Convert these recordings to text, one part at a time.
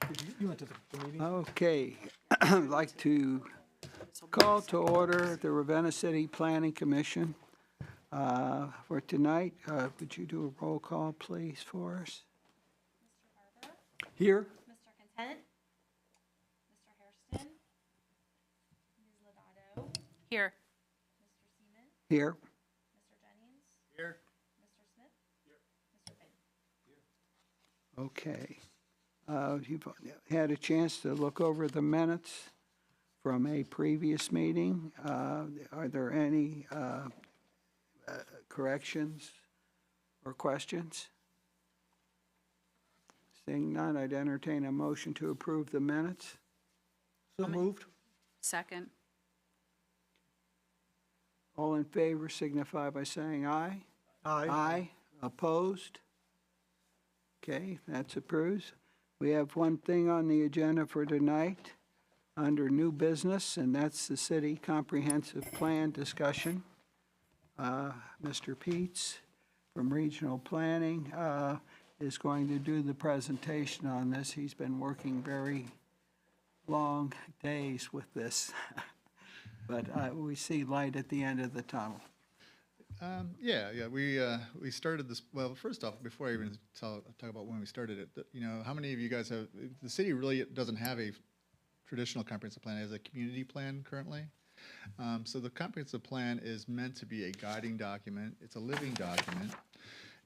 You went to the meeting? Okay, I'd like to call to order the Ravenna City Planning Commission for tonight. Would you do a roll call, please, for us? Mr. Barber, Here. Mr. Content, Mr. Hairston, Ms. Lodato. Here. Mr. Seaman, Here. Mr. Jennings, Here. Mr. Smith. Here. Mr. Finn. Okay. You've had a chance to look over the minutes from a previous meeting. Are there any corrections or questions? Seeing none, I'd entertain a motion to approve the minutes. So moved. Second. All in favor signify by saying aye. Aye. Opposed? Okay, that's approved. We have one thing on the agenda for tonight under new business, and that's the city comprehensive plan discussion. Mr. Peets from Regional Planning is going to do the presentation on this. He's been working very long days with this, but we see light at the end of the tunnel. We started this, well, first off, before I even talk about when we started it, how many of you guys have, the city really doesn't have a traditional comprehensive plan, it has a community plan currently. So the comprehensive plan is meant to be a guiding document. It's a living document.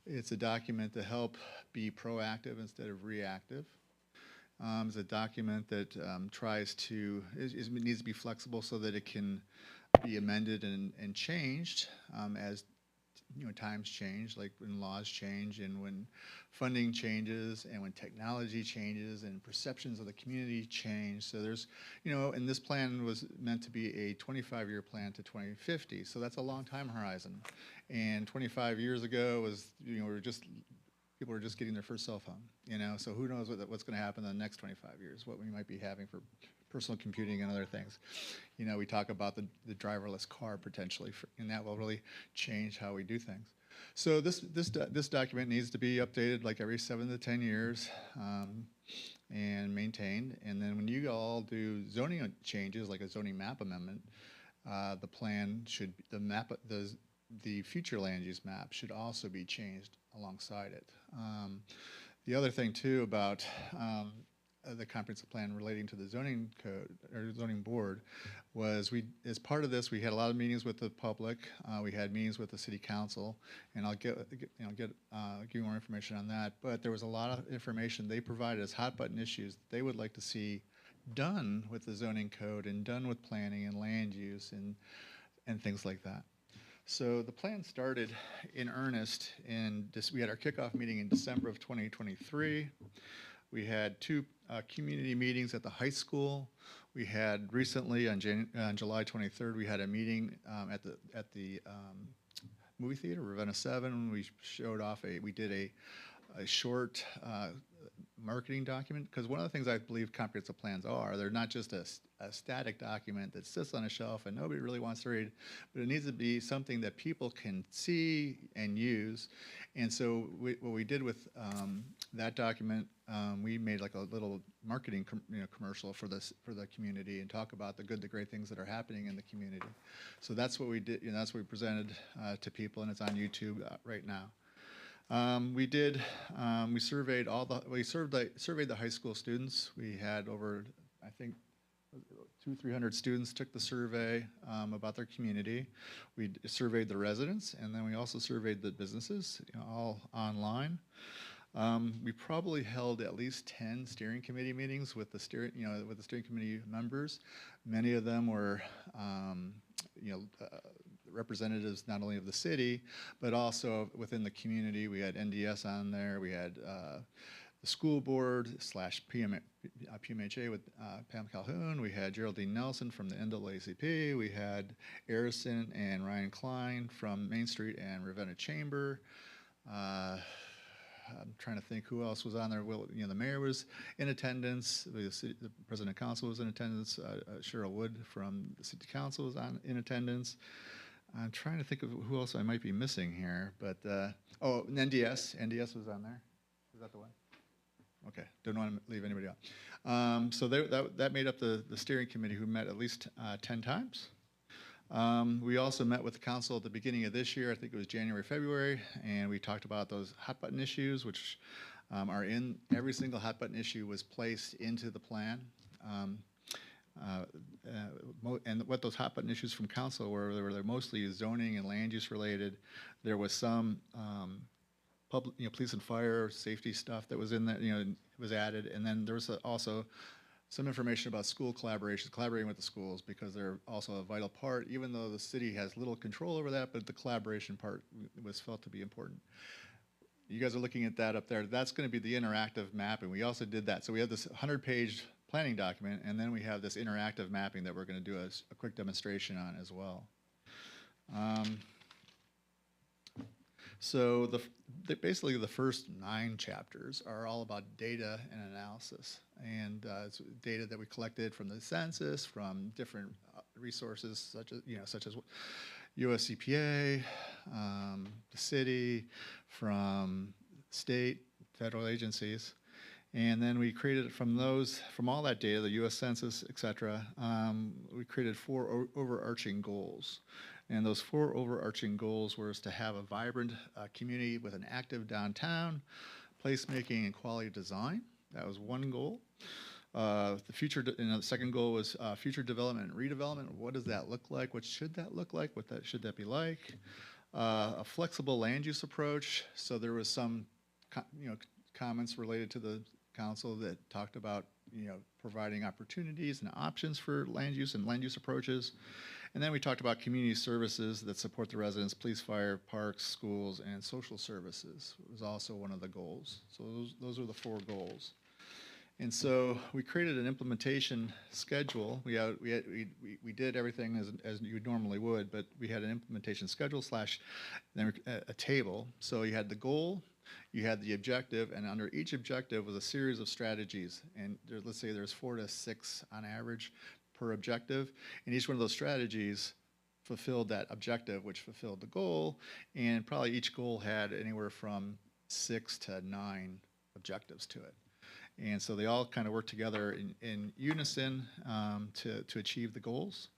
It's a document to help be proactive instead of reactive. It's a document that needs to be flexible so that it can be amended and changed as times change, like when laws change and when funding changes and when technology changes and perceptions of the community change. So there's, and this plan was meant to be a 25-year plan to 2050. So that's a long time horizon. And 25 years ago was, people were just getting their first cell phone, so who knows what's going to happen in the next 25 years, what we might be having for personal computing and other things. We talk about the driverless car potentially, and that will really change how we do things. So this document needs to be updated like every 7 to 10 years and maintained. And then when you all do zoning changes, like a zoning map amendment, the plan should, the future land use map should also be changed alongside it. The other thing too about the comprehensive plan relating to the zoning code or zoning board was as part of this, we had a lot of meetings with the public. We had meetings with the city council, and I'll give you more information on that. But there was a lot of information they provided as hot button issues that they would like to see done with the zoning code and done with planning and land use and things like that. So the plan started in earnest we had our kickoff meeting in December of 2023. We had 2 community meetings at the high school. We had recently on July 23rd, we had a meeting at the movie theater, Ravenna 7. We showed off we did a short marketing document, because one of the things I believe comprehensive plans are, they're not just a static document that sits on a shelf and nobody really wants to read, but it needs to be something that people can see and use. And so what we did with that document, we made like a little marketing commercial for the community and talk about the good, the great things that are happening in the community. So that's what we did. That's what we presented to people, and it's on YouTube right now. We surveyed surveyed the high school students. We had over, I think, 200-300 students took the survey about their community. We surveyed the residents, and then we also surveyed the businesses, all online. We probably held at least 10 steering committee meetings with the steering committee members. Many of them were, representatives not only of the city, but also within the community. We had NDS on there. We had the school board / PMHA with Pam Calhoun. We had Geraldine Nelson from the NAACP. We had Arison and Ryan Klein from Main Street and Ravenna Chamber. I'm trying to think who else was on there. Well, the mayor was in attendance. The president of council was in attendance. Cheryl Wood from the city council was in attendance. I'm trying to think of who else I might be missing here, but NDS was on there. Is that the one? Okay, don't want to leave anybody out. So that made up the steering committee, who met at least 10 times. We also met with the council at the beginning of this year, I think it was January, February, and we talked about those hot button issues, which are in, every single hot button issue was placed into the plan. And what those hot button issues from council were, they're mostly zoning and land use related. There was some public, police and fire safety stuff that was in there, was added, and then there was also some information about school collaborating with the schools, because they're also a vital part, even though the city has little control over that, but the collaboration part was felt to be important. You guys are looking at that up there. That's going to be the interactive mapping. We also did that. So we have this 100-page planning document, and then we have this interactive mapping that we're going to do a quick demonstration on as well. So basically the first 9 chapters are all about data and analysis, and it's data that we collected from the census, from different resources such as US EPA, the city, from state, federal agencies. And then we created from all that data, the US Census, et cetera, we created 4 overarching goals. And those 4 overarching goals were to have a vibrant community with an active downtown, placemaking and quality design. That was one goal. The second goal was future development and redevelopment. What does that look like? What should that look like? Should that be like? A flexible land use approach. So there was some, comments related to the council that talked about, providing opportunities and options for land use and land use approaches. And then we talked about community services that support the residents, police, fire, parks, schools, and social services. It was also one of the goals. So those are the 4 goals. And so we created an implementation schedule. We did everything as you normally would, but we had an implementation schedule / then a table. So you had the goal, you had the objective, and under each objective was a series of strategies. And let's say there's 4 to 6 on average per objective, and each one of those strategies fulfilled that objective, which fulfilled the goal, and probably each goal had anywhere from 6 to 9 objectives to it. And so they all kind of work together in unison to achieve the goals.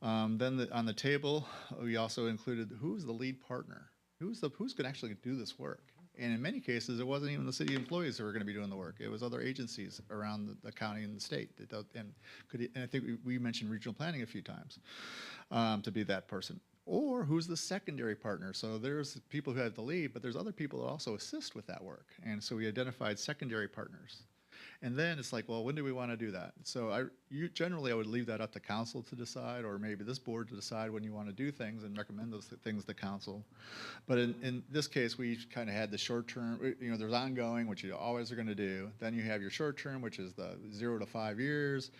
Then on the table, we also included who's the lead partner, who's going to actually do this work. And in many cases, it wasn't even the city employees who were going to be doing the work. It was other agencies around the county and the state. And I think we mentioned regional planning a few times to be that person. Or who's the secondary partner? So there's people who have the lead, but there's other people that also assist with that work. And so we identified secondary partners. And then it's like, well, when do we want to do that? So generally I would leave that up to council to decide, or maybe this board to decide when you want to do things and recommend those things to council. But in this case, we kind of had the short term, there's ongoing, which you always are going to do. Then you have your short term, which is the 0 to 5 years,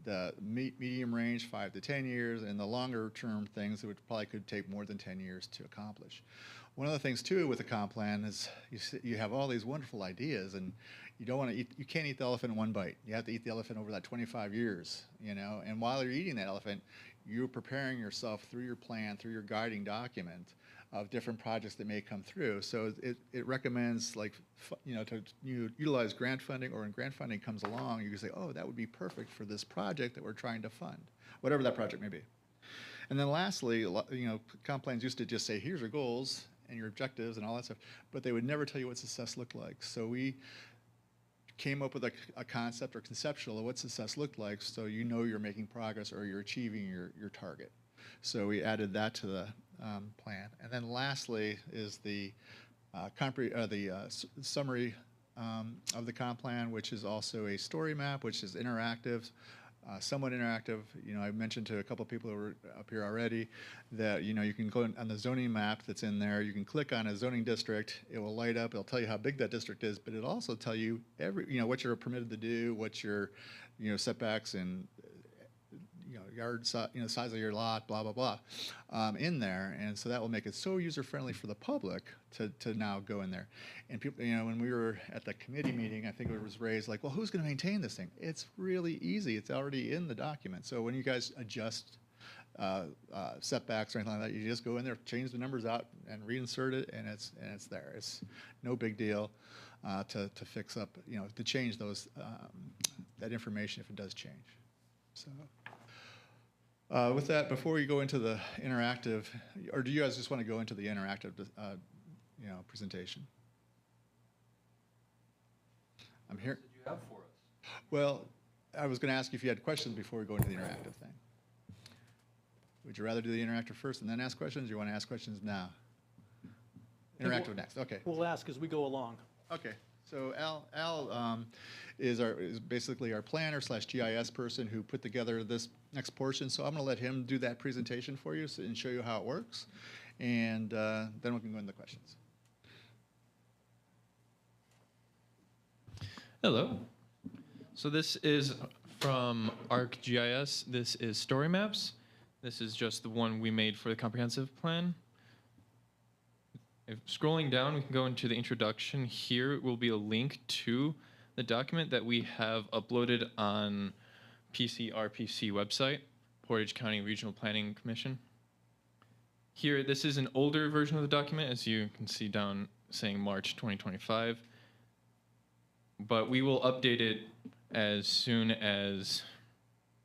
the medium range, 5 to 10 years, and the longer term things that probably could take more than 10 years to accomplish. One of the things too with the comp plan is you have all these wonderful ideas, and you can't eat the elephant in one bite. You have to eat the elephant over that 25 years, and while you're eating that elephant, you're preparing yourself through your plan, through your guiding document of different projects that may come through. So it recommends to utilize grant funding, or when grant funding comes along, you can say, oh, that would be perfect for this project that we're trying to fund, whatever that project may be. And then lastly, comp plans used to just say, here's your goals and your objectives and all that stuff, but they would never tell you what success looked like. So we came up with a concept or conceptual of what success looked like, so you're making progress or you're achieving your target. So we added that to the plan. And then lastly is the summary of the comp plan, which is also a story map, which is interactive. Somewhat interactive. I mentioned to a couple of people who were up here already that, you can go on the zoning map that's in there. You can click on a zoning district. It will light up. It'll tell you how big that district is, but it'll also tell you what you're permitted to do, what your, setbacks and, yard size, size of your lot, blah, blah, blah, in there. And so that will make it so user-friendly for the public to now go in there. And people, when we were at the committee meeting, I think it was raised like, well, who's going to maintain this thing? It's really easy. It's already in the document. So when you guys adjust setbacks or anything like that, you just go in there, change the numbers out, and reinsert it, and it's there. It's no big deal. to fix up, to change those, that information if it does change. So with that, before we go into the interactive, or do you guys just want to go into the interactive, presentation? I'm here. What did you have for us? Well, I was going to ask you if you had questions before we go into the interactive thing. Would you rather do the interactive first and then ask questions, or you want to ask questions now? Interactive next, okay. We'll ask as we go along. Okay, so Al is basically our planner / GIS person who put together this next portion. So I'm going to let him do that presentation for you and show you how it works, and then we can go into the questions. Hello. So this is from ArcGIS. This is Story Maps. This is just the one we made for the comprehensive plan. If scrolling down, we can go into the introduction. Here will be a link to the document that we have uploaded on PCRPC website, Portage County Regional Planning Commission. Here, this is an older version of the document, as you can see down saying March 2025. But we will update it as soon as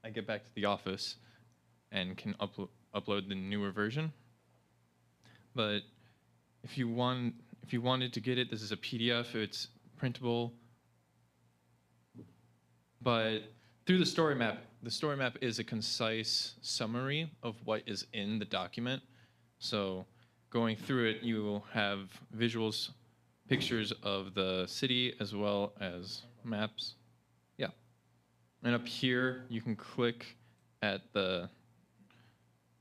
I get back to the office and can upload the newer version. But if you wanted to get it, this is a PDF. It's printable. But through the story map is a concise summary of what is in the document. So going through it, you will have visuals, pictures of the city as well as maps. Yeah. And up here, you can click at the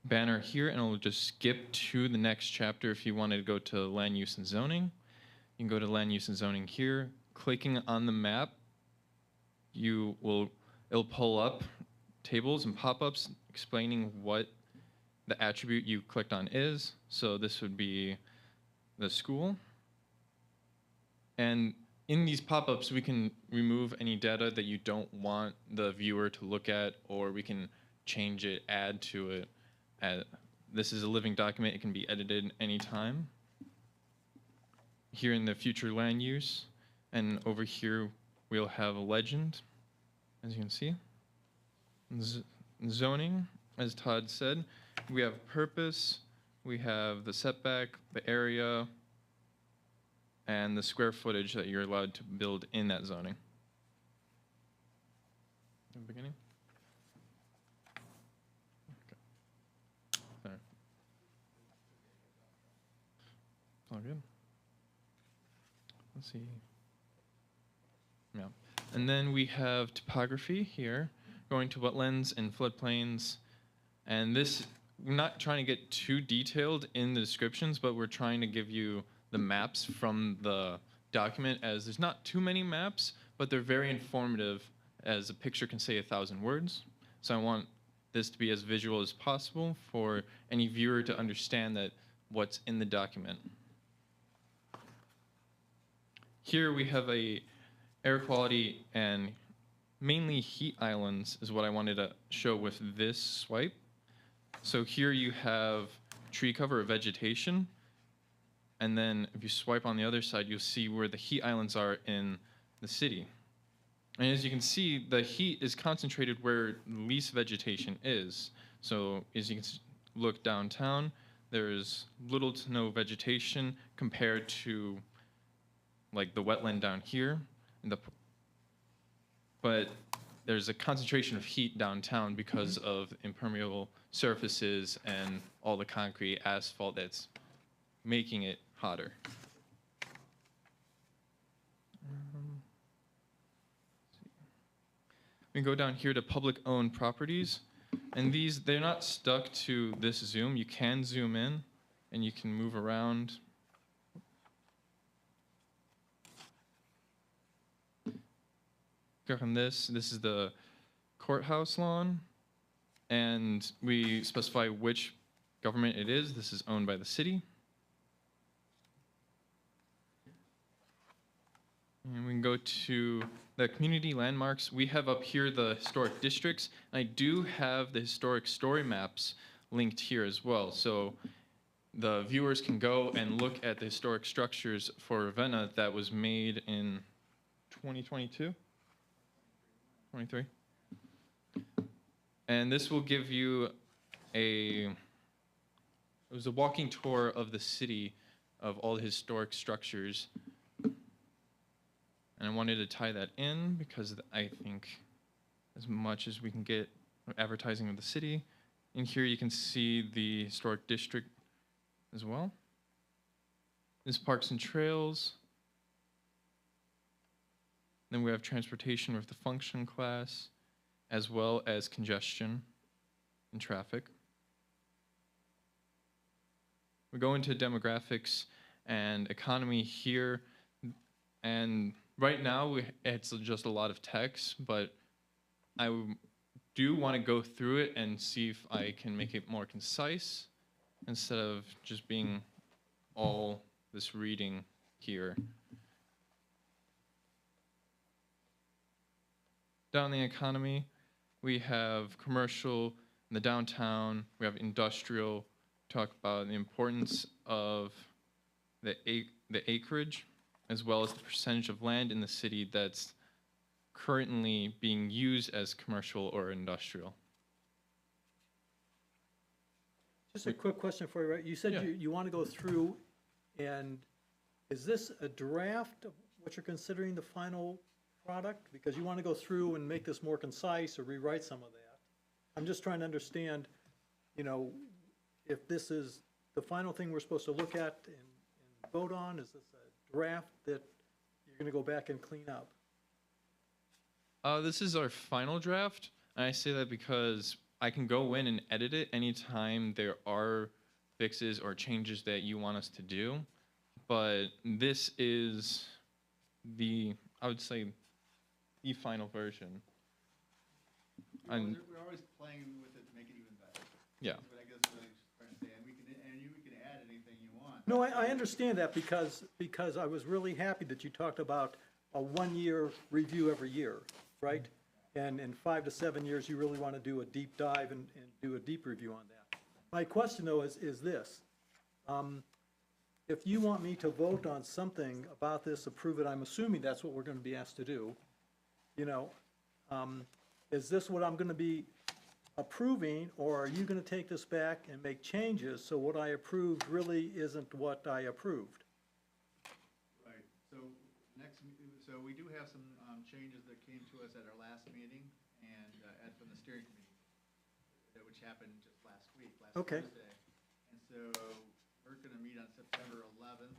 banner here and it'll just skip to the next chapter. If you wanted to go to land use and zoning, you can go to land use and zoning here. Clicking on the map, it'll pull up tables and pop-ups explaining what the attribute you clicked on is. So this would be the school. And in these pop-ups, we can remove any data that you don't want the viewer to look at, or we can change it, add to it. This is a living document. It can be edited anytime. Here in the future land use, and over here we'll have a legend, as you can see. Zoning, as Todd said, we have purpose, we have the setback, the area, and the square footage that you're allowed to build in that zoning. In the beginning? Okay. There. All good. Let's see. Yeah. And then we have topography here, going to wetlands and floodplains. And this, we're not trying to get too detailed in the descriptions, but we're trying to give you the maps from the document, as there's not too many maps, but they're very informative, as a picture can say 1,000 words. So I want this to be as visual as possible for any viewer to understand that what's in the document. Here we have a air quality and mainly heat islands is what I wanted to show with this swipe. So here you have tree cover or vegetation. And then if you swipe on the other side, you'll see where the heat islands are in the city. And as you can see, the heat is concentrated where least vegetation is. So as you can look downtown, there's little to no vegetation compared to like the wetland down here. But there's a concentration of heat downtown because of impermeable surfaces and all the concrete asphalt that's making it hotter. We can go down here to public-owned properties, and they're not stuck to this zoom. You can zoom in, and you can move around. Click on this. This is the courthouse lawn, and we specify which government it is. This is owned by the city. And we can go to the community landmarks. We have up here the historic districts. And I do have the historic story maps linked here as well. So the viewers can go and look at the historic structures for Ravenna that was made in 2022, 23. And this will give you it was a walking tour of the city of all the historic structures. And I wanted to tie that in because I think as much as we can get advertising of the city. In here you can see the historic district as well. This parks and trails. Then we have transportation with the function class, as well as congestion and traffic. We go into demographics and economy here, and right now it's just a lot of text, but I do want to go through it and see if I can make it more concise instead of just being all this reading here. Down the economy, we have commercial in the downtown, we have industrial, talk about the importance of the acreage, as well as the percentage of land in the city that's currently being used as commercial or industrial. Just a quick question for you, right? You said Yeah. you want to go through, and is this a draft of what you're considering the final product? Because you want to go through and make this more concise or rewrite some of that. I'm just trying to understand, you know, if this is the final thing we're supposed to look at and vote on, is this a draft that you're going to go back and clean up? This is our final draft, and I say that because I can go in and edit it anytime there are fixes or changes that you want us to do. But this is I would say, the final version. And We're always playing with it to make it even better. yeah. That's what I guess what I'm trying to say, and you can add anything you want. No, I understand that because I was really happy that you talked about a 1-year review every year, right? And in 5 to 7 years, you really want to do a deep dive and do a deep review on that. My question, though, is this. If you want me to vote on something about this, approve it, I'm assuming that's what we're going to be asked to do, you know, is this what I'm going to be approving, or are you going to take this back and make changes so what I approved really isn't what I approved? Right, so so we do have some changes that came to us at our last meeting and from the steering committee, which happened just last week, last Okay. Thursday. And so we're going to meet on September 11th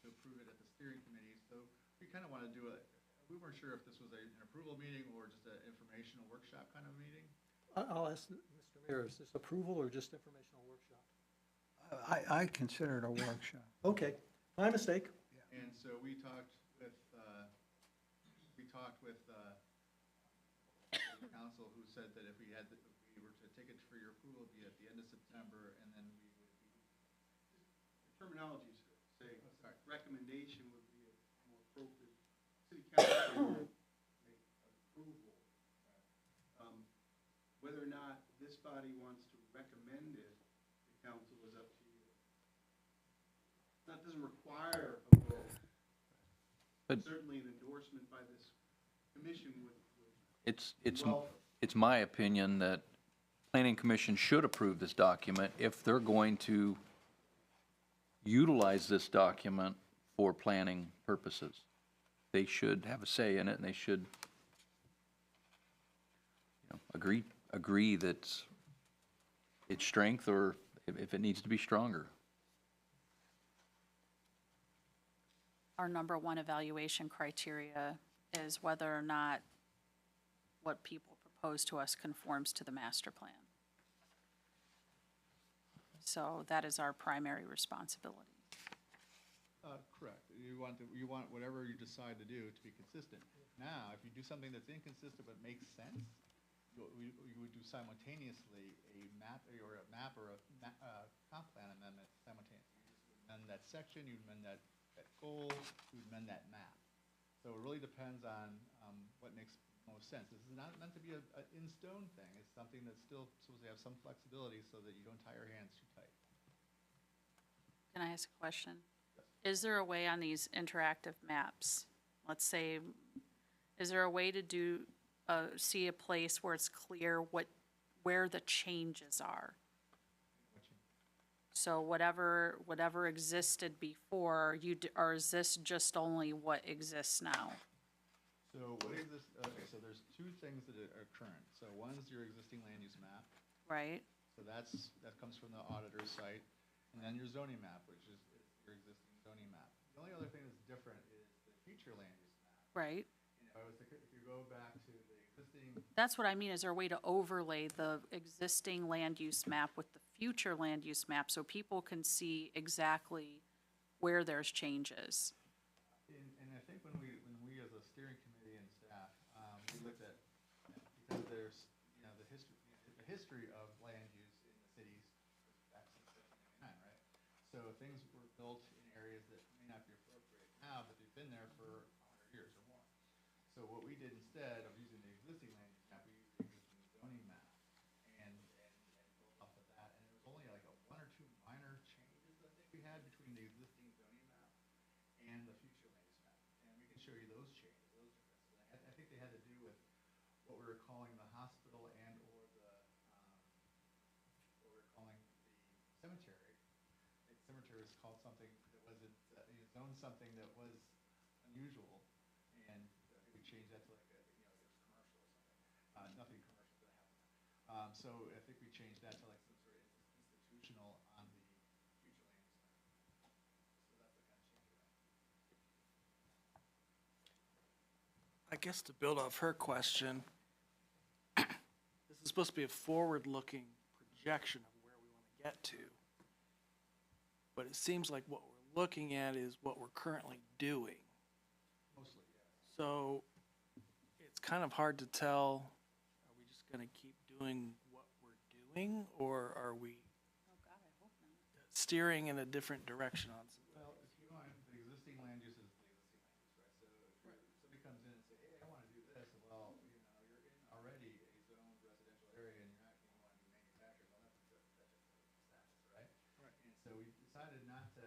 to approve it at the steering committee. So we kind of want to do we weren't sure if this was an approval meeting or just an informational workshop kind of meeting. I'll ask Mr. Mayor, is this approval or just informational workshop? I consider it a workshop. Okay, my mistake. And so we talked with the council, who said that if we were to take it for your approval, it'd be at the end of September, and then we would be. Terminology is say recommendation would be a more appropriate. City council would make approval. Whether or not this body wants to recommend it, the council is up to you. That doesn't require a vote. But- Certainly an endorsement by this commission would It's my opinion that Planning Commission should approve this document if they're going to utilize this document for planning purposes. They should have a say in it, and they should, agree that its strength, or if it needs to be stronger. Our number one evaluation criteria is whether or not what people propose to us conforms to the master plan. So that is our primary responsibility. Correct. You want whatever you decide to do to be consistent. Now, if you do something that's inconsistent but makes sense, you would do simultaneously a map or a comp plan amendment simultaneously. You just amend that section, you amend that goal, you amend that map. So it really depends on what makes most sense. This is not meant to be an in-stone thing. It's something that's still supposed to have some flexibility so that you don't tie your hands too tight. Can I ask a question? Is there a way on these interactive maps, let's say, is there a way to do, see a place where it's clear where the changes are? So whatever existed before, or is this just only what exists now? So what is this, okay, so there's two things that are current. So one's your existing land use map. Right? So that comes from the auditor's site. And then your zoning map, which is your existing zoning map. The only other thing that's different is the future land use map. Right? If you go back to the existing, That's what I mean. Is there a way to overlay the existing land use map with the future land use map so people can see exactly where there's changes? and I think when we as a steering committee and staff, we looked at, because there's, the history of land use in the cities goes back since 1799, right? So things were built in areas that may not be appropriate now, but they've been there for 100 years or more. So what we did instead of using the existing land use map, we used the existing zoning map and built off of that. And it was only like one or two minor changes I think we had between the existing zoning map and the future land use map. And we can show you those changes, those differences. And I think they had to do with what we were calling the hospital and or what we were calling the cemetery. I think cemetery was called something that wasn't, zoned something that was unusual. And I think we changed that to like it was commercial or something. Nothing commercial is gonna happen. So I think we changed that to like some sort of institutional on the future land use map. So that's the kind of change we made. I guess to build off her question, this is supposed to be a forward-looking projection of where we want to get to. But it seems like what we're looking at is what we're currently doing. Mostly, yes. So it's kind of hard to tell, are we just going to keep doing what we're doing, or are we Oh, God, I hope not. steering in a different direction on some? Well, if you want, the existing land use is the existing land use, right? So if somebody comes in and say, hey, I want to do this, well, you're in already a zoned residential area and you're not going to want to do manufacturing, well, that's just status, right? Right. And so we decided not to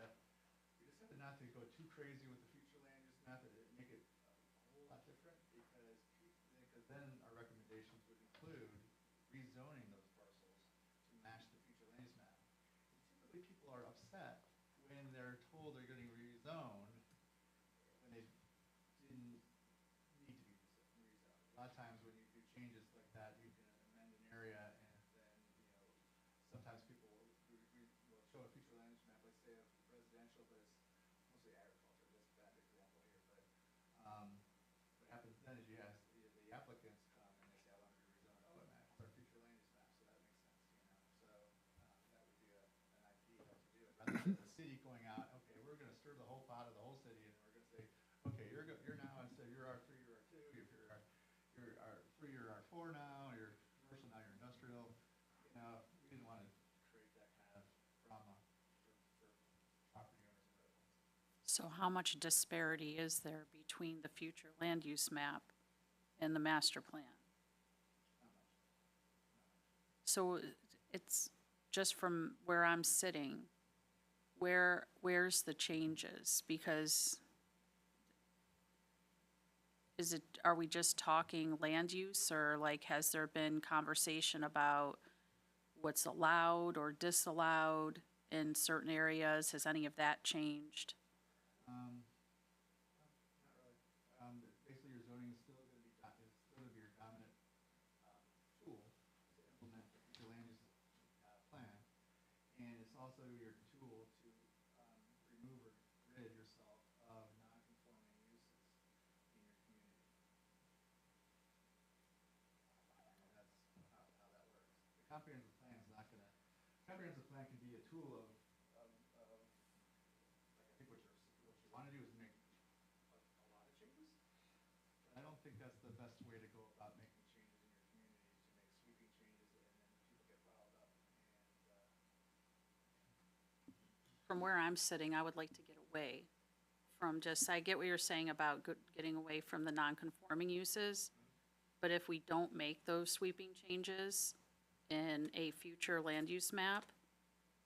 go too crazy with the future land use method, make it a whole lot different, because then our recommendations would include rezoning those parcels to match the future land use map. Typically, people are upset when they're told they're getting rezoned when they didn't need to be rezoned. A lot of times when you do changes like that, you can amend an area and then, sometimes people will show a future land use map, let's say of residential, but it's mostly agriculture, just a bad example here, but, what happens then is you have the applicants come and they say, I want to be rezoned, oh, it matches our future land use map, so that makes sense, so, that would be an ideal to do it, rather than the city going out, okay, we're gonna stir the whole pot of the whole city, and we're gonna say, okay, you're now, instead, you're R3, you're R2, you're R3, you're R4 now, you're commercial, now you're industrial, we didn't want to create that kind of drama for property owners and residents. So how much disparity is there between the future land use map and the master plan? So it's just from where I'm sitting, where's the changes? Because are we just talking land use, or like has there been conversation about what's allowed or disallowed in certain areas? Has any of that changed? Not really. Basically, your zoning is still going to be your dominant tool to implement the future land use plan, and it's also your tool to remove or rid yourself of non-conforming uses in your community. And that's how that works. The comprehensive plan is not going to. Comprehensive plan can be a tool of like I think what you want to do is make a lot of changes. But I don't think that's the best way to go about making changes in your community, to make sweeping changes and then people get riled up. From where I'm sitting, I would like to get away from just, I get what you're saying about getting away from the non-conforming uses, but if we don't make those sweeping changes in a future land use map,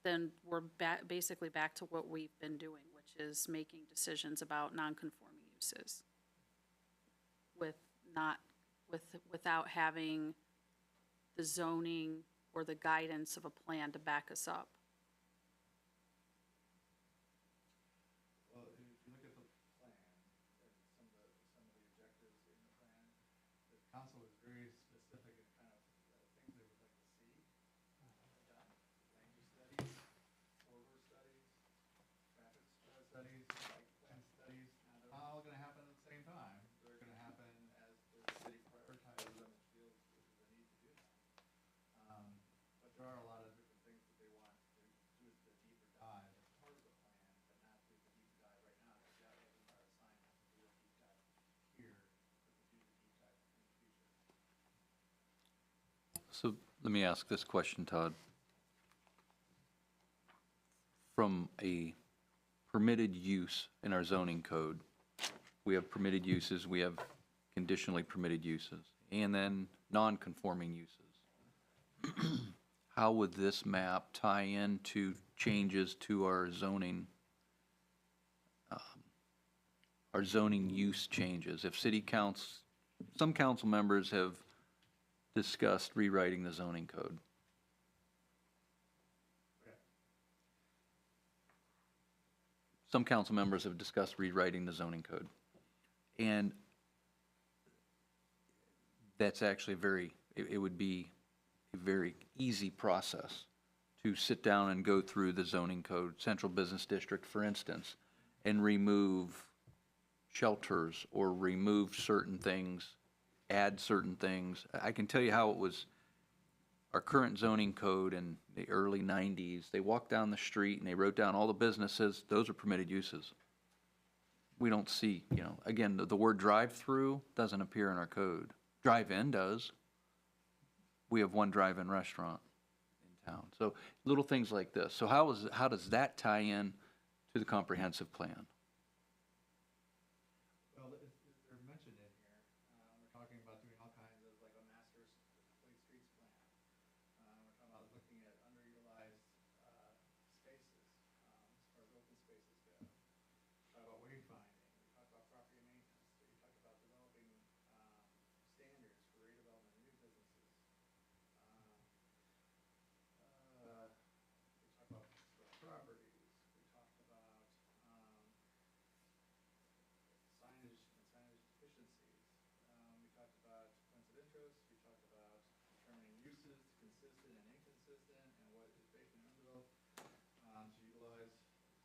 then we're back, basically back to what we've been doing, which is making decisions about non-conforming uses without having the zoning or the guidance of a plan to back us up. Well, if you look at the plan, and some of the objectives in the plan, the council was very specific in kind of things they would like to see done. Land use studies, corridor studies, traffic studies, bike plan studies. Now, they're not all gonna happen at the same time. They're gonna happen as the city prioritizes them and feels this is a need to do that. But there are a lot of different things that they want to do with the deeper dive as part of the plan, but not do the deeper dive right now, because that wasn't our assignment to do a deep dive here, but to do the deep dive in the future. So let me ask this question, Todd. From a permitted use in our zoning code, we have permitted uses, we have conditionally permitted uses, and then non-conforming uses. How would this map tie into changes to our zoning use changes? If some council members have discussed rewriting the zoning code. Some council members have discussed rewriting the zoning code. And that's actually it would be a very easy process to sit down and go through the zoning code, central business district, for instance, and remove shelters or remove certain things, add certain things. I can tell you how it was, our current zoning code in the early 90s, they walked down the street and they wrote down all the businesses, those are permitted uses. We don't see, again, the word drive-through doesn't appear in our code. Drive-in does. We have one drive-in restaurant in town. So little things like this. So how does that tie in to the comprehensive plan? Well, they're mentioned in here. We're talking about doing all kinds of, like a master complete streets plan. We're talking about looking at underutilized spaces, as far as open spaces go. Talk about wayfinding. We talk about property maintenance. We talk about developing standards for redevelopment of new businesses. We talk about properties. We talked about signage and signage deficiencies. We talked about points of interest. We talked about determining uses, consistent and inconsistent, and what is vacant and undeveloped, to utilize,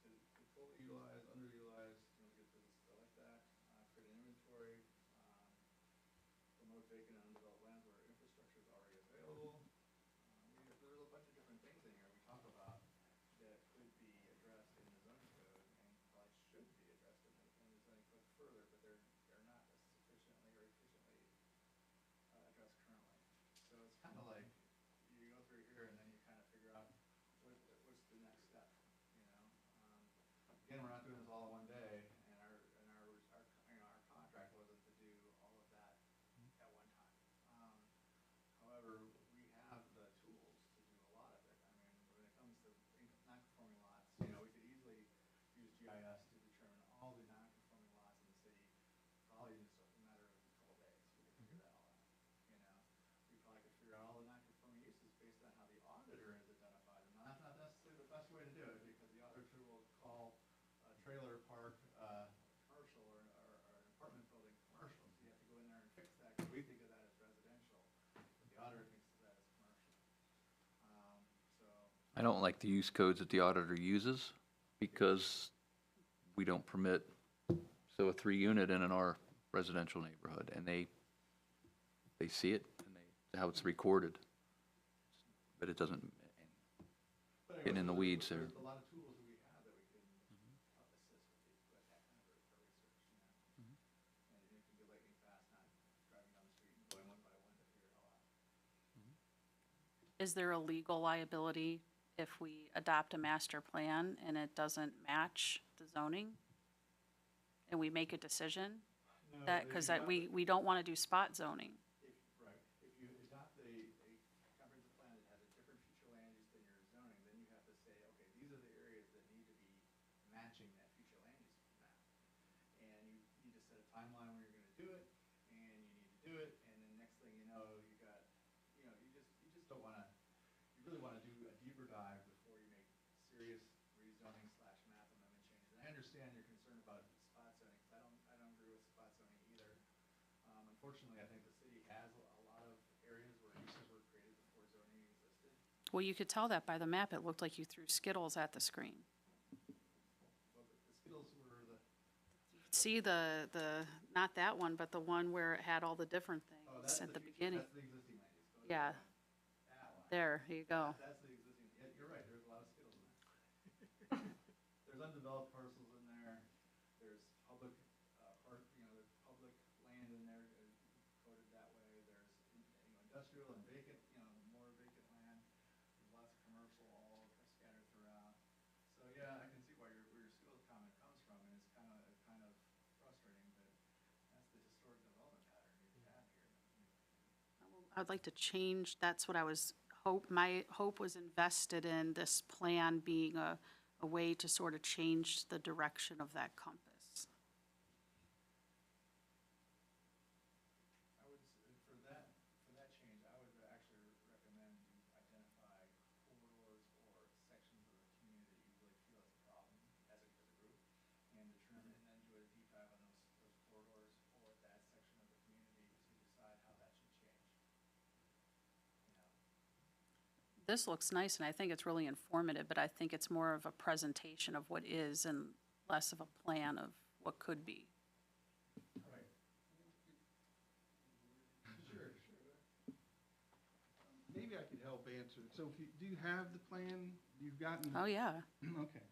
to fully utilize, underutilize, get businesses that like that, create an inventory, promote vacant and undeveloped lands where infrastructure is already available. There's a bunch of different things in here we talk about that could be addressed in the zoning code and probably should be addressed in the zoning code further, but they're not as sufficiently or efficiently addressed currently. So it's kind of like you go through here and then you kind of figure out what's the next step, Again, we're not doing this all in one day, and our contract wasn't to do all of that at one time. However, we have the tools to do a lot of it. I mean, when it comes to non-conforming lots, we could easily use GIS to determine all the non-conforming lots in the city, probably in just a matter of a couple of days. We could figure that all out. We probably could figure out all the non-conforming uses based on how the auditor has identified them. Now, that's not necessarily the best way to do it, because the auditor will call a trailer park commercial or an apartment building commercial. So you have to go in there and fix that, because we think of that as residential. The auditor thinks of that as commercial. I don't like the use codes that the auditor uses because we don't permit, a 3-unit in an R residential neighborhood, and they see it and how it's recorded, but it doesn't get in the weeds there. There's a lot of tools that we have that we can help assist with that kind of research. And it can be lightning fast, not driving down the street and going one by one to figure it all out. Is there a legal liability if we adopt a master plan and it doesn't match the zoning? And we make a decision? Because we don't want to do spot zoning. Right. If you adopt a comprehensive plan that has a different future land use than your zoning, then you have to say, understand your concern about spot zoning, because I don't agree with spot zoning either. Unfortunately, I think the city has a lot of areas where uses were created before zoning existed. Well, you could tell that by the map. It looked like you threw Skittles at the screen. Well, the Skittles were the, See not that one, but the one where it had all the different oh, things that's at the future- beginning. That's the existing land use. Go to Yeah, that one. there you go. That's the existing, yeah, you're right, there's a lot of Skittles in there. There's undeveloped parcels in there, there's public, there's public land in there, coded that way, there's, industrial and vacant, more vacant land, there's lots of commercial all scattered throughout. So, yeah, I can see where your Skittles comment comes from, and it's kind of frustrating, but that's the historic development pattern we've had here. I'd like to change, that's what I was, my hope was invested in this plan being a way to sort of change the direction of that compass. I would, for that change, I would actually recommend you identify corridors or sections of the community that you really feel is a problem as a group, and determine, and then do a deep dive on those corridors or that section of the community to decide how that should change. This looks nice, and I think it's really informative, but I think it's more of a presentation of what is and less of a plan of what could be. Right. Sure. Maybe I could help answer it. So if you, do you have the plan? You've gotten? Oh, yeah. Okay.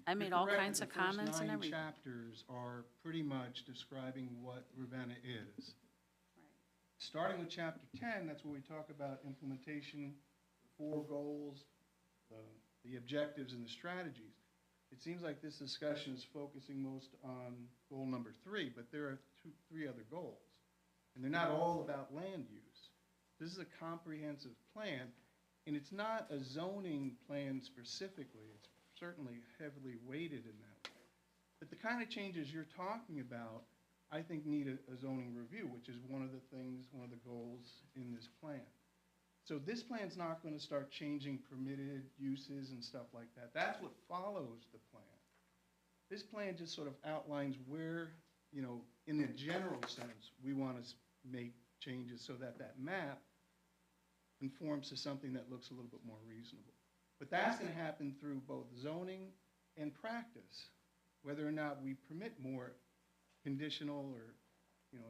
I made You're all correct kinds that of the first comments and 9 everything. chapters are pretty much describing what Ravenna is. Right. Starting with chapter 10, that's where we talk about implementation, the 4 goals, the objectives and the strategies. It seems like this discussion is focusing most on goal number 3, but there are 3 other goals. And they're not all about land use. This is a comprehensive plan, and it's not a zoning plan specifically. It's certainly heavily weighted in that way. But the kind of changes you're talking about, I think need a zoning review, which is one of the goals in this plan. So this plan's not going to start changing permitted uses and stuff like that. That's what follows the plan. This plan just sort of outlines where, in a general sense, we want to make changes so that that map conforms to something that looks a little bit more reasonable. But that's going to happen through both zoning and practice, whether or not we permit more conditional or,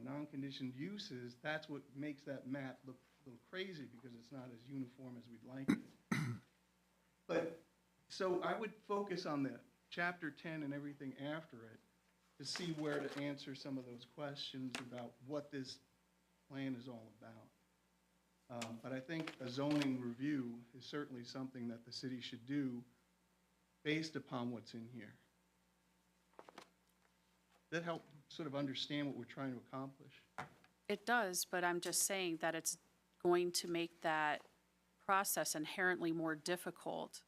non-conditioned uses. That's what makes that map look a little crazy, because it's not as uniform as we'd like it. But, so I would focus on the chapter 10 and everything after it to see where to answer some of those questions about what this plan is all about. But I think a zoning review is certainly something that the city should do based upon what's in here. That help sort of understand what we're trying to accomplish? It does, but I'm just saying that it's going to make that process inherently more difficult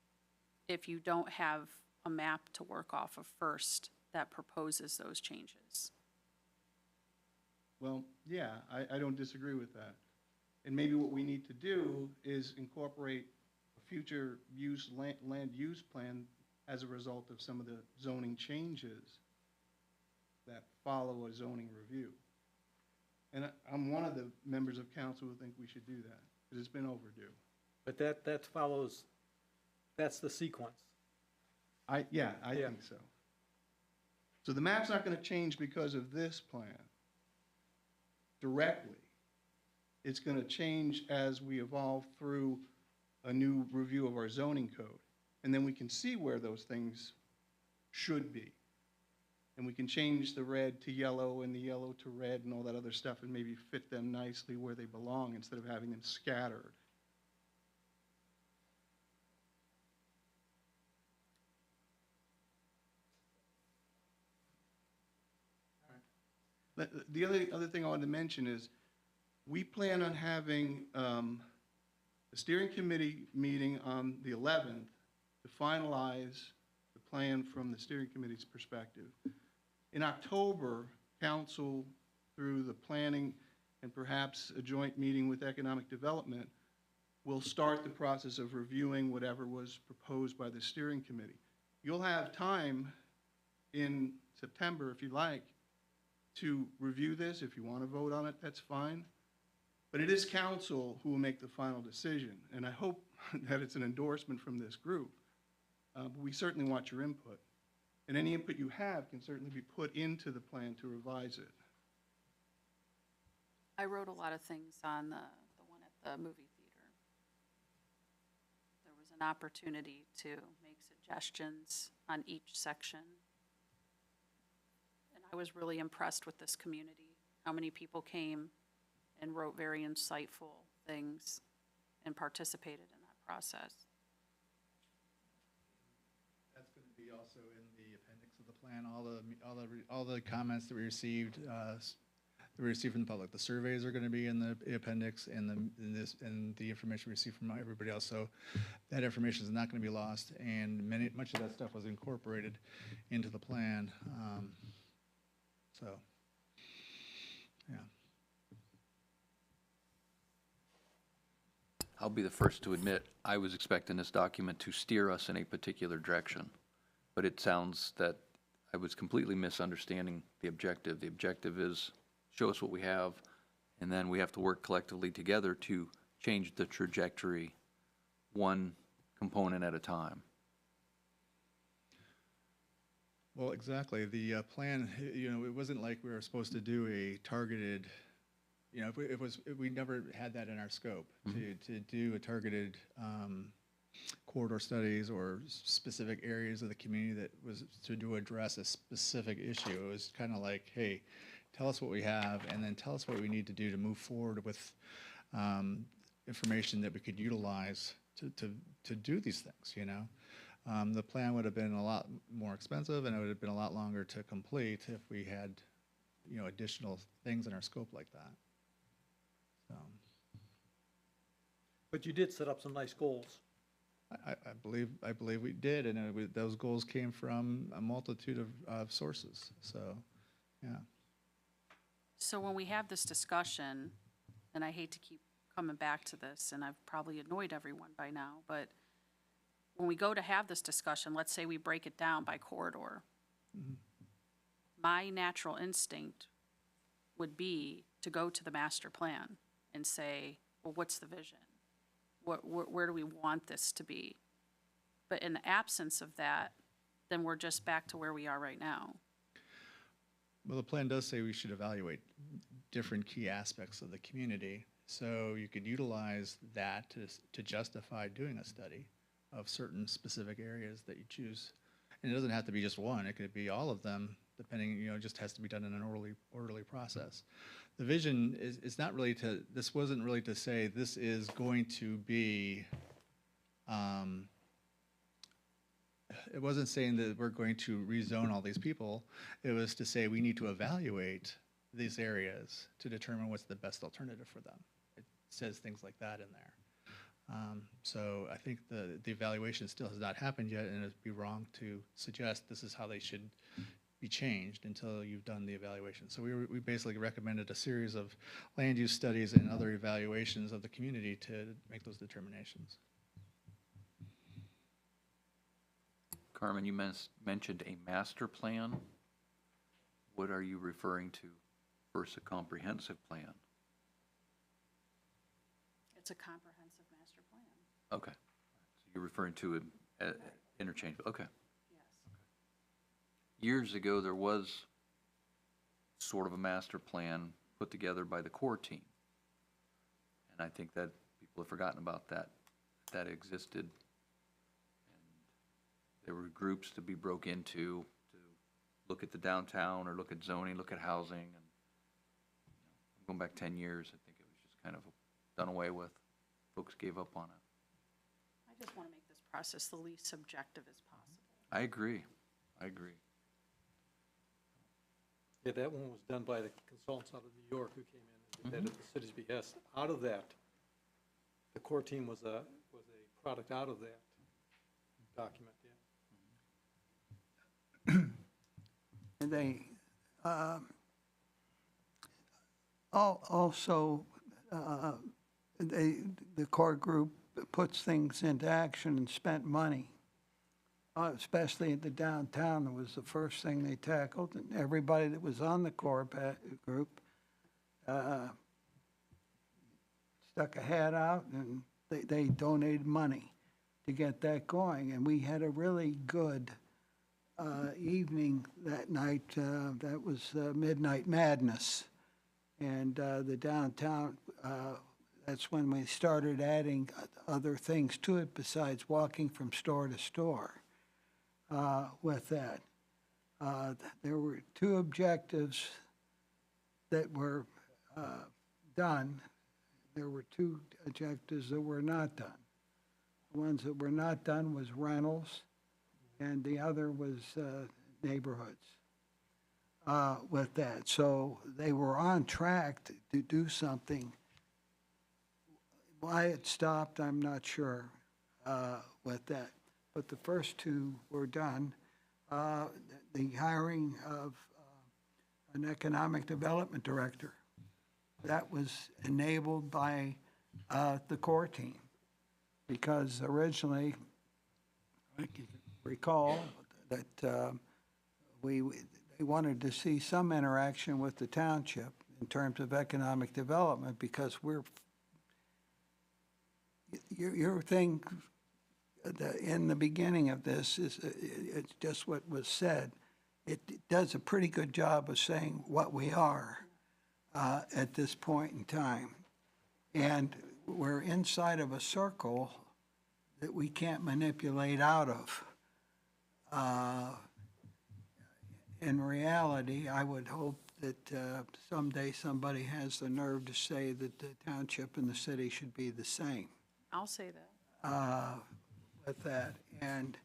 if you don't have a map to work off of first that proposes those changes. Well, yeah, I don't disagree with that. And maybe what we need to do is incorporate a future land use plan as a result of some of the zoning changes that follow a zoning review. And I'm one of the members of council who think we should do that, because it's been overdue. But that follows, that's the sequence. I Yeah. think so. So the map's not going to change because of this plan directly. It's going to change as we evolve through a new review of our zoning code. And then we can see where those things should be. And we can change the red to yellow and the yellow to red and all that other stuff, and maybe fit them nicely where they belong instead of having them scattered. The other thing I wanted to mention is, we plan on having a steering committee meeting on the 11th to finalize the plan from the steering committee's perspective. In October, council, through the planning and perhaps a joint meeting with economic development, will start the process of reviewing whatever was proposed by the steering committee. You'll have time in September, if you like, to review this. If you want to vote on it, that's fine. But it is council who will make the final decision, and I hope that it's an endorsement from this group. But we certainly want your input. And any input you have can certainly be put into the plan to revise it. I wrote a lot of things on the one at the movie theater. There was an opportunity to make suggestions on each section. And I was really impressed with this community, how many people came and wrote very insightful things and participated in that process. That's going to be also in the appendix of the plan, all the comments that we received, from the public. The surveys are going to be in the appendix, and the information we received from everybody else. So that information is not going to be lost, and much of that stuff was incorporated into the plan. So, yeah. I'll be the first to admit, I was expecting this document to steer us in a particular direction, but it sounds that I was completely misunderstanding the objective. The objective is show us what we have, and then we have to work collectively together to change the trajectory one component at a time. Well, exactly. The plan, it wasn't like we were supposed to do a targeted, we never had that in our scope to do a targeted corridor studies or specific areas of the community that was to address a specific issue. It was kind of like, hey, tell us what we have, and then tell us what we need to do to move forward with information that we could utilize to do these things, The plan would have been a lot more expensive, and it would have been a lot longer to complete if we had, additional things in our scope like that. So, But you did set up some nice goals. I believe we did, and those goals came from a multitude of sources. So, yeah. So when we have this discussion, and I hate to keep coming back to this, and I've probably annoyed everyone by now, but when we go to have this discussion, let's say we break it down by corridor. My natural instinct would be to go to the master plan and say, well, what's the vision? Where do we want this to be? But in the absence of that, then we're just back to where we are right now. Well, the plan does say we should evaluate different key aspects of the community. So you could utilize that to justify doing a study of certain specific areas that you choose. And it doesn't have to be just one. It could be all of them, depending, it just has to be done in an orderly process. The vision is not really this wasn't really to say this is going to be, it wasn't saying that we're going to rezone all these people. It was to say we need to evaluate these areas to determine what's the best alternative for them. It says things like that in there. So I think the evaluation still has not happened yet, and it'd be wrong to suggest this is how they should be changed until you've done the evaluation. So we basically recommended a series of land use studies and other evaluations of the community to make those determinations. Carmen, you mentioned a master plan. What are you referring to versus a comprehensive plan? It's a comprehensive master plan. Okay. So you're referring to it interchangeable. Okay. Yes. Years ago, there was sort of a master plan put together by the core team. And I think that people have forgotten about that. That existed. And there were groups to be broke into to look at the downtown or look at zoning, look at housing. And going back 10 years, I think it was just kind of done away with. Folks gave up on it. I just want to make this process the least subjective as possible. I agree. Yeah, that one was done by the consultants out of New York who came in and did that at the city's behest. Out of that, the core team was a product out of that document, yeah. And they also, the core group puts things into action and spent money especially at the downtown, it was the first thing they tackled, and everybody that was on the core group stuck a hat out, and they donated money to get that going. And we had a really good evening that night. That was Midnight Madness. And the downtown, that's when we started adding other things to it besides walking from store to store with that. There were two objectives that were done. There were two objectives that were not done. The ones that were not done was rentals, and the other was neighborhoods with that. So they were on track to do something. Why it stopped, I'm not sure with that. But the first two were done. The hiring of an economic development director. That was enabled by the core team, because originally, I can recall that they wanted to see some interaction with the township in terms of economic development, because your thing in the beginning of this is it's just what was said. It does a pretty good job of saying what we are at this point in time. And we're inside of a circle that we can't manipulate out of. In reality, I would hope that someday somebody has the nerve to say that the township and the city should be the same I'll say that. with that. And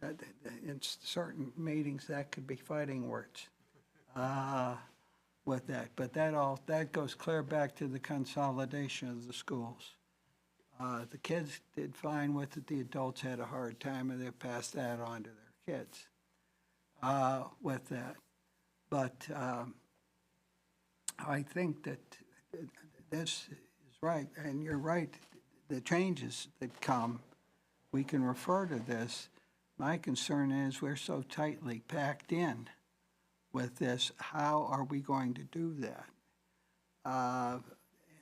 in certain meetings, that could be fighting words with that. But that goes clear back to the consolidation of the schools. The kids did fine with it. The adults had a hard time, and they passed that on to their kids with that. But I think that this is right, and you're right. The changes that come, we can refer to this. My concern is we're so tightly packed in with this. How are we going to do that?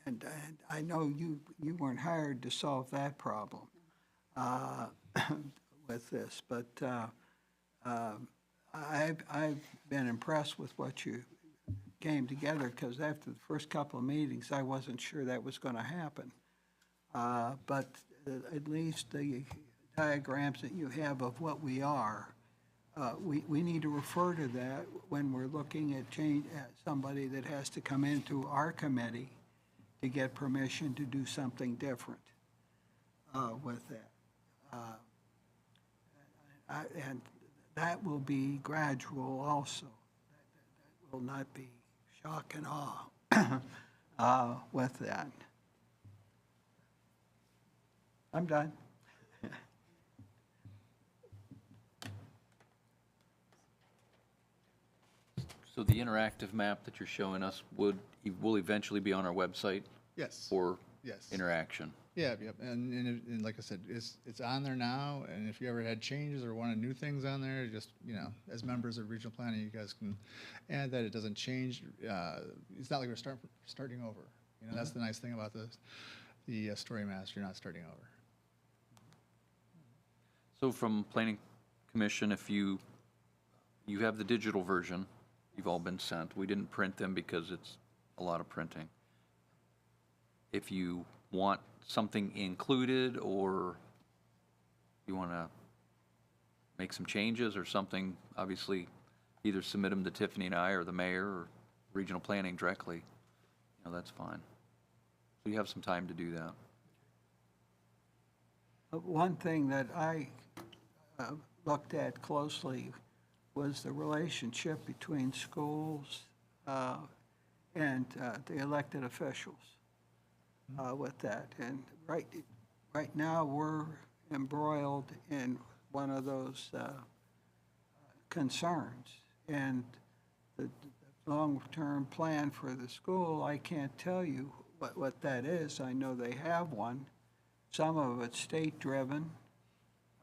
And I know you weren't hired to solve that problem with this, but I've been impressed with what you came together, because after the first couple of meetings, I wasn't sure that was going to happen. But at least the diagrams that you have of what we are, we need to refer to that when we're looking at somebody that has to come into our committee to get permission to do something different with that. And that will be gradual also. That will not be shock and awe with that. I'm done. So the interactive map that you're showing us will eventually be on our website Yes. for Yes. interaction? Yeah, yep. And like I said, it's on there now, and if you ever had changes or wanted new things on there, just, as members of regional planning, you guys can add that. It doesn't change. It's not like we're starting over. That's the nice thing about the story maps. You're not starting over. So from Planning Commission, if you have the digital version, you've all been sent. We didn't print them because it's a lot of printing. If you want something included, or you want to make some changes or something, obviously either submit them to Tiffany and I or the mayor or regional planning directly. That's fine. So you have some time to do that. One thing that I looked at closely was the relationship between schools and the elected officials with that. And right now, we're embroiled in one of those concerns. And the long-term plan for the school, I can't tell you what that is. I know they have one. Some of it's state-driven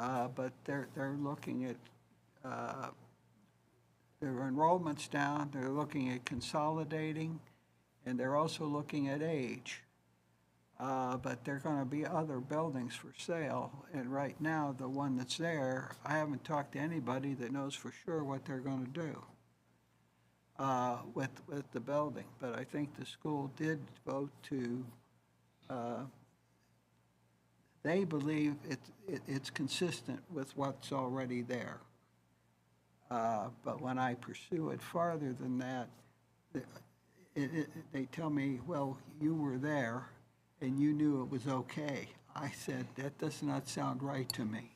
but they're looking at, their enrollment's down, they're looking at consolidating, and they're also looking at age. But there are gonna be other buildings for sale, and right now, the one that's there, I haven't talked to anybody that knows for sure what they're gonna do with the building. But I think the school did vote to, they believe it's consistent with what's already there. But when I pursue it farther than that, they tell me, well, you were there and you knew it was okay. I said, that does not sound right to me.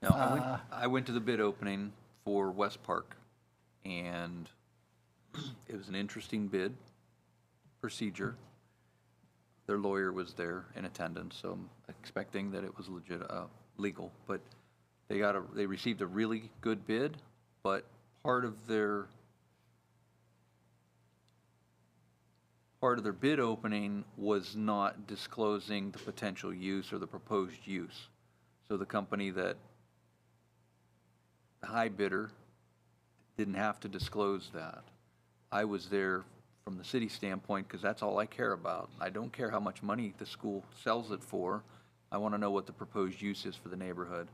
No, I went to the bid opening for West Park, and it was an interesting bid procedure. Their lawyer was there in attendance, so I'm expecting that it was legit, legal. But they received a really good bid, but part of their bid opening was not disclosing the potential use or the proposed use. So the company the high bidder didn't have to disclose that. I was there from the city standpoint because that's all I care about. I don't care how much money the school sells it for. I want to know what the proposed use is for the neighborhood.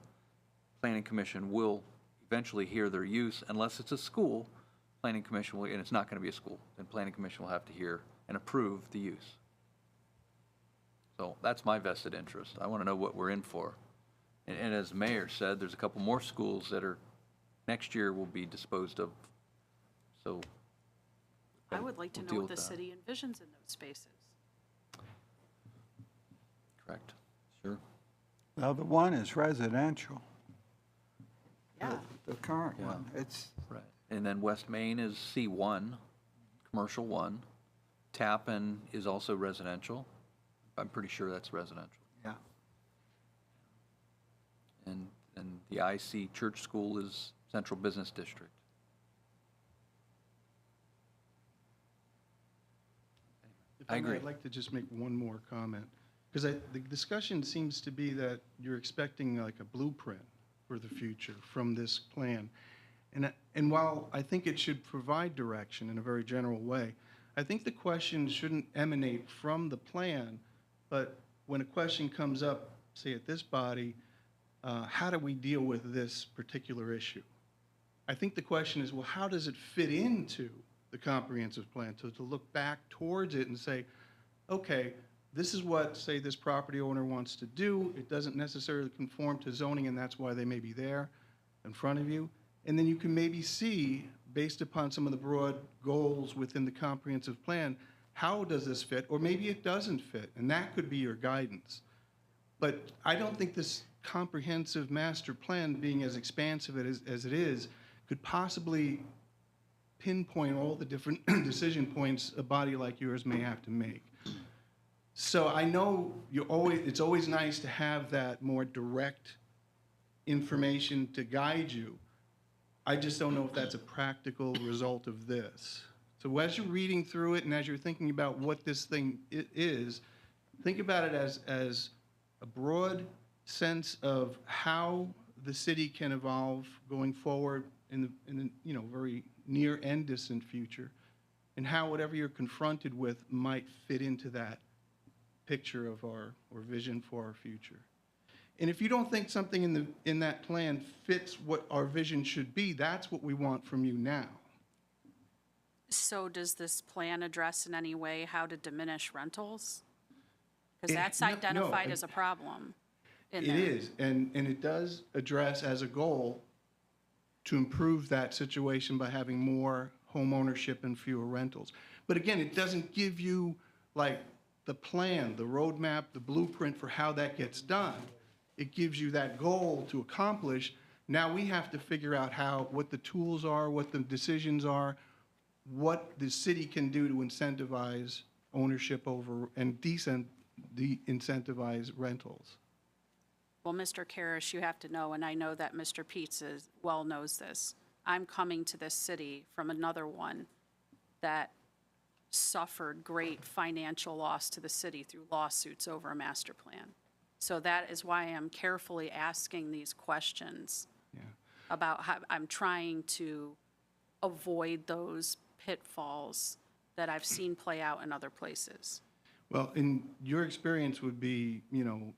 Planning Commission will eventually hear their use unless it's a school. Planning Commission will, and it's not going to be a school, then Planning Commission will have to hear and approve the use. So that's my vested interest. I want to know what we're in for. And as the mayor said, there's a couple more schools that are, next year will be disposed of. So I would like to we'll know deal what the with that. city envisions in those spaces. Correct. Sure. Well, the one is residential, Yeah. the current Yeah. one. It's, Right. And then West Main is C1, commercial 1. Tappan is also residential. I'm pretty sure that's residential. yeah. And the IC Church School is Central Business District. If I may, agree. I'd like to just make one more comment, because the discussion seems to be that you're expecting like a blueprint for the future from this plan. And while I think it should provide direction in a very general way, I think the question shouldn't emanate from the plan, but when a question comes up, say at this body, how do we deal with this particular issue? I think the question is, well, how does it fit into the comprehensive plan? To look back towards it and say, okay, this is what, say, this property owner wants to do. It doesn't necessarily conform to zoning, and that's why they may be there in front of you. And then you can maybe see, based upon some of the broad goals within the comprehensive plan, how does this fit? Or maybe it doesn't fit, and that could be your guidance. But I don't think this comprehensive master plan, being as expansive as it is, could possibly pinpoint all the different decision points a body like yours may have to make. So I know it's always nice to have that more direct information to guide you. I just don't know if that's a practical result of this. So as you're reading through it and as you're thinking about what this thing is, think about it as a broad sense of how the city can evolve going forward in the very near and distant future, and how whatever you're confronted with might fit into that picture of or vision for our future. And if you don't think something in that plan fits what our vision should be, that's what we want from you now. So does this plan address in any way how to diminish rentals? Because It- that's no, identified no, as a problem in It there. is, and it does address as a goal to improve that situation by having more home ownership and fewer rentals. But again, it doesn't give you like the plan, the roadmap, the blueprint for how that gets done. It gives you that goal to accomplish. Now we have to figure out what the tools are, what the decisions are, what the city can do to incentivize ownership over and de-incentivize rentals. Well, Mr. Karish, you have to know, and I know that Mr. Peets well knows this, I'm coming to this city from another one that suffered great financial loss to the city through lawsuits over a master plan. So that is why I'm carefully asking these questions Yeah. about how I'm trying to avoid those pitfalls that I've seen play out in other places. Well, and your experience would be,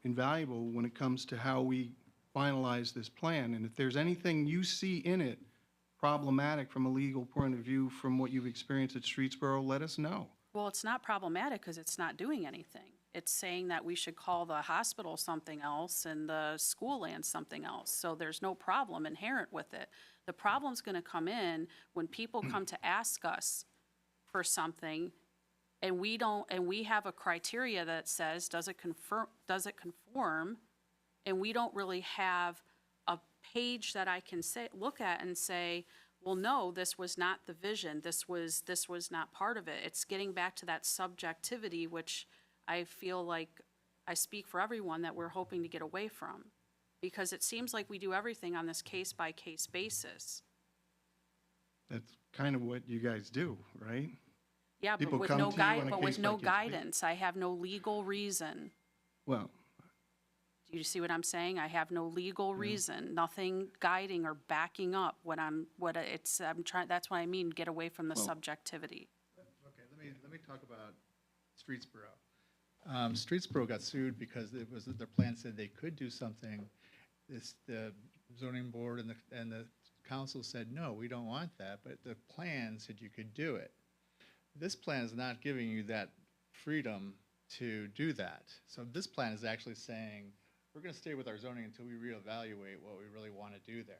invaluable when it comes to how we finalize this plan. And if there's anything you see in it problematic from a legal point of view from what you've experienced at Streetsboro, let us know. Well, it's not problematic because it's not doing anything. It's saying that we should call the hospital something else and the school land something else. So there's no problem inherent with it. The problem's going to come in when people come to ask us for something and we don't, and we have a criteria that says, does it conform? And we don't really have a page that I can say, look at and say, well, no, this was not the vision. This was not part of it. It's getting back to that subjectivity, which I feel like I speak for everyone that we're hoping to get away from. Because it seems like we do everything on this case-by-case basis. That's kind of what you guys do, right? Yeah, but People with come no to you on a but with no case-by-case basis. guidance. I have no legal reason. Well, Do you see what I'm saying? I have no legal reason, nothing guiding or backing up I'm trying, that's what I mean, get away from the subjectivity. Okay, let me talk about Streetsboro. Streetsboro got sued because it was, their plan said they could do something. The zoning board and the council said, no, we don't want that, but the plan said you could do it. This plan is not giving you that freedom to do that. So this plan is actually saying, we're going to stay with our zoning until we reevaluate what we really want to do there.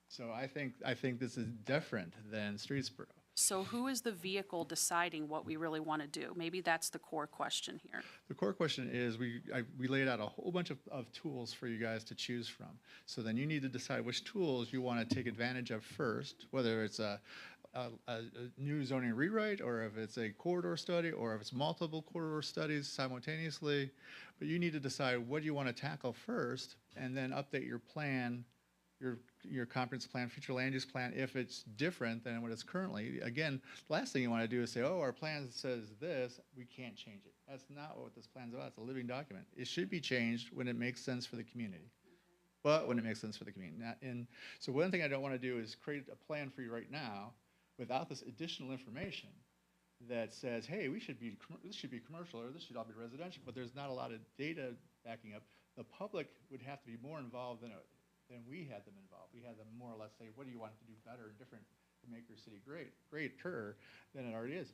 So I think this is different than Streetsboro. So who is the vehicle deciding what we really want to do? Maybe that's the core question here. The core question is, we laid out a whole bunch of tools for you guys to choose from. So then you need to decide which tools you want to take advantage of first, whether it's a new zoning rewrite, or if it's a corridor study, or if it's multiple corridor studies simultaneously. But you need to decide what you want to tackle first, and then update your plan, your comprehensive plan, future land use plan, if it's different than what it's currently. Again, the last thing you want to do is say, oh, our plan says this, we can't change it. That's not what this plan's about. It's a living document. It should be changed when it makes sense for the community. But when it makes sense for the community. So one thing I don't want to do is create a plan for you right now without this additional information that says, hey, this should be commercial, or this should all be residential, but there's not a lot of data backing up. The public would have to be more involved than we had them involved. We had them more or less say, what do you want to do better and different to make your city greater than it already is?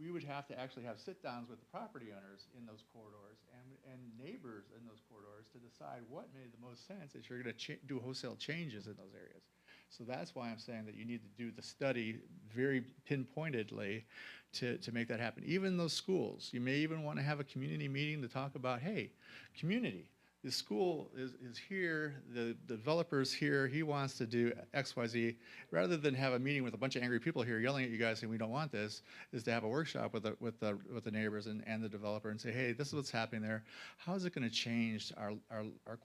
We would have to actually have sit-downs with the property owners in those corridors and neighbors in those corridors to decide what made the most sense if you're going to do wholesale changes in those areas. So that's why I'm saying that you need to do the study very pinpointedly to make that happen. Even those schools, you may even want to have a community meeting to talk about, hey, community, the school is here, the developer's here, he wants to do X, Y, Z. Rather than have a meeting with a bunch of angry people here yelling at you guys saying we don't want this, is to have a workshop with the neighbors and the developer and say, hey, this is what's happening there. How is it going to change our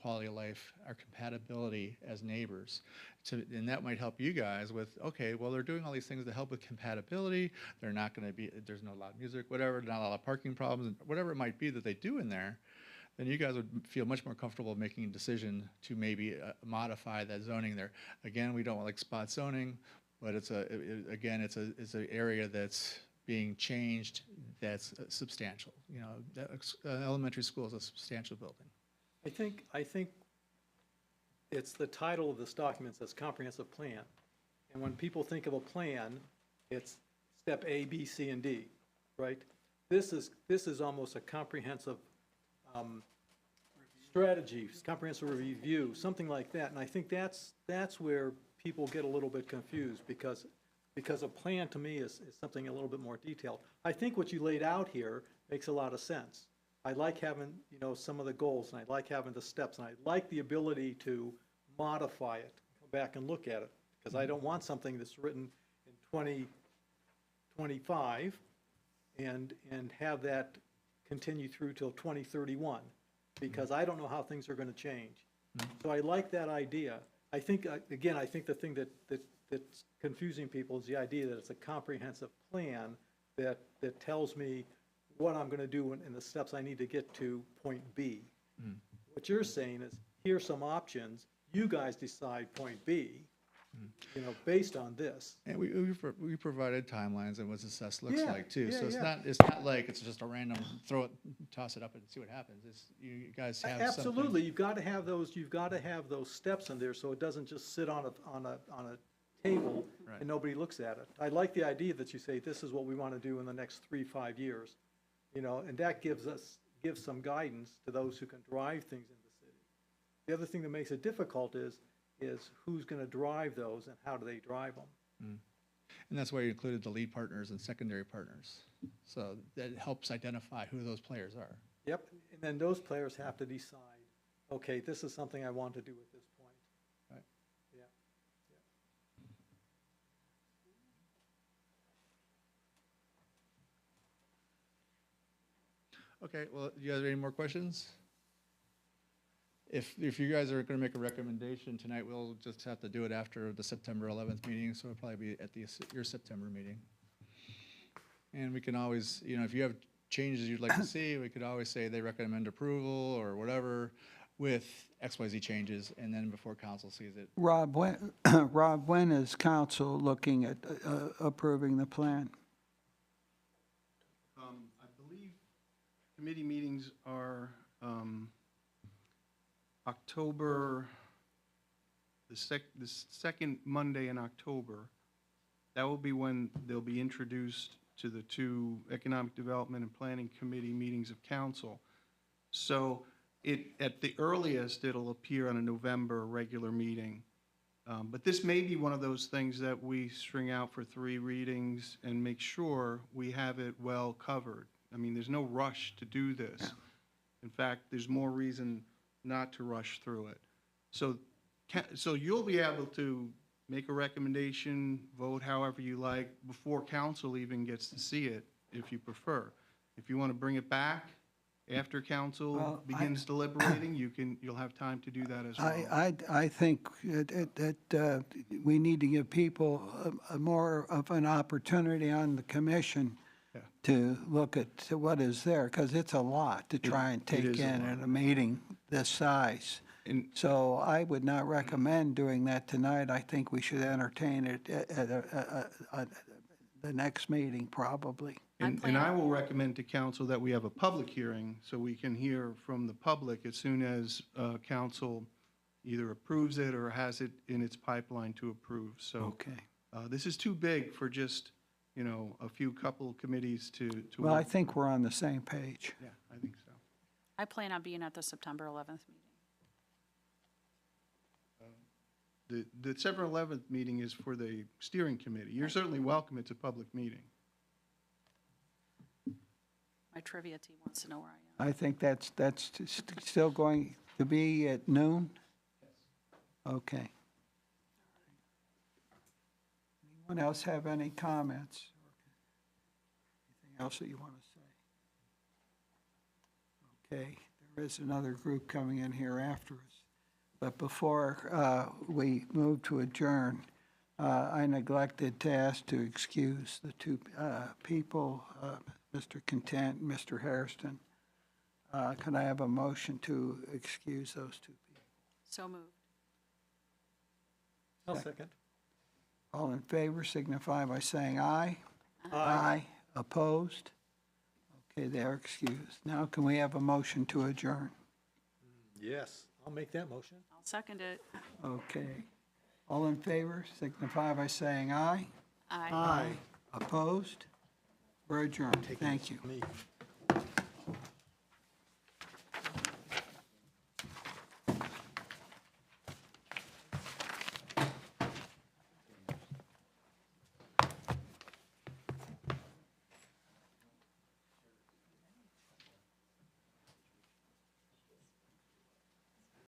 quality of life, our compatibility as neighbors? And that might help you guys with, okay, well, they're doing all these things to help with compatibility. They're not going to be, there's no loud music, whatever, not a lot of parking problems, whatever it might be that they do in there. Then you guys would feel much more comfortable making a decision to maybe modify that zoning there. Again, we don't like spot zoning, but it's an area that's being changed that's substantial. You know, elementary school is a substantial building. I think it's the title of this document says comprehensive plan. And when people think of a plan, it's step A, B, C, and D, right? This is almost a comprehensive strategy, comprehensive review, something like that. And I think that's where people get a little bit confused, because a plan to me is something a little bit more detailed. I think what you laid out here makes a lot of sense. I like having, some of the goals, and I like having the steps, and I like the ability to modify it, come back and look at it, because I don't want something that's written in 2025 and have that continue through till 2031, because I don't know how things are going to change. So I like that idea. I think, again, I think the thing that's confusing people is the idea that it's a comprehensive plan that tells me what I'm going to do in the steps I need to get to point B. What you're saying is, here's some options, you guys decide point B, based on this. And we provided timelines and what success looks Yeah, like too. yeah, So it's yeah. not like it's just a random toss it up and see what happens. It's, you guys have something. Absolutely, you've got to have those steps in there, so it doesn't just sit on a table Right. and nobody looks at it. I like the idea that you say, this is what we want to do in the next 3-5 years, and that gives some guidance to those who can drive things in the city. The other thing that makes it difficult is who's going to drive those and how do they drive them? And that's why you included the lead partners and secondary partners. So that helps identify who those players are. Yep, and then those players have to decide, okay, this is something I want to do at this point. Right. Yeah. Okay, well, do you guys have any more questions? If you guys are going to make a recommendation tonight, we'll just have to do it after the September 11th meeting, so it'll probably be at your September meeting. And we can always, if you have changes you'd like to see, we could always say they recommend approval or whatever with XYZ changes, and then before council sees it. Rob, when is council looking at approving the plan? I believe committee meetings are October, the second Monday in October. That will be when they'll be introduced to the two Economic Development and Planning Committee meetings of council. So at the earliest, it'll appear on a November regular meeting. But this may be one of those things that we string out for 3 readings and make sure we have it well covered. I mean, there's no rush to do this. In fact, there's more reason not to rush through it. So you'll be able to make a recommendation, vote however you like, before council even gets to see it, if you prefer. If you want to bring it back after council begins deliberating, you'll have time to do that as well. I think that we need to give people more of an opportunity on the commission to look at what is there, because it's a lot to try and take is a in lot. at a meeting this size. And- So I would not recommend doing that tonight. I think we should entertain it at the next meeting, probably. And I will recommend to council that we have a public hearing so we can hear from the public as soon as council either approves it or has it in its pipeline to approve. So Okay. this is too big for just, a few couple committees to Well, I work. think we're on the same page. Yeah, I think so. I plan on being at the September 11th meeting. The September 11th meeting is for the steering committee. You're certainly welcome. It's a public meeting. My trivia team wants to know where I am. I think that's still going to be at noon? Okay. Anyone else have any comments? Anything else that you want to say? Okay, there is another group coming in here after us. But before we move to adjourn, I neglected to ask to excuse the two people, Mr. Content and Mr. Hairston. Can I have a motion to excuse those two people? So moved. I'll second. All in favor signify by saying aye. Aye. Opposed? Okay, they are excused. Now can we have a motion to adjourn? Yes, I'll make that motion. I'll second it. Okay. All in favor signify by saying aye. Aye. Aye. Opposed? We're adjourned. Thank you. Me.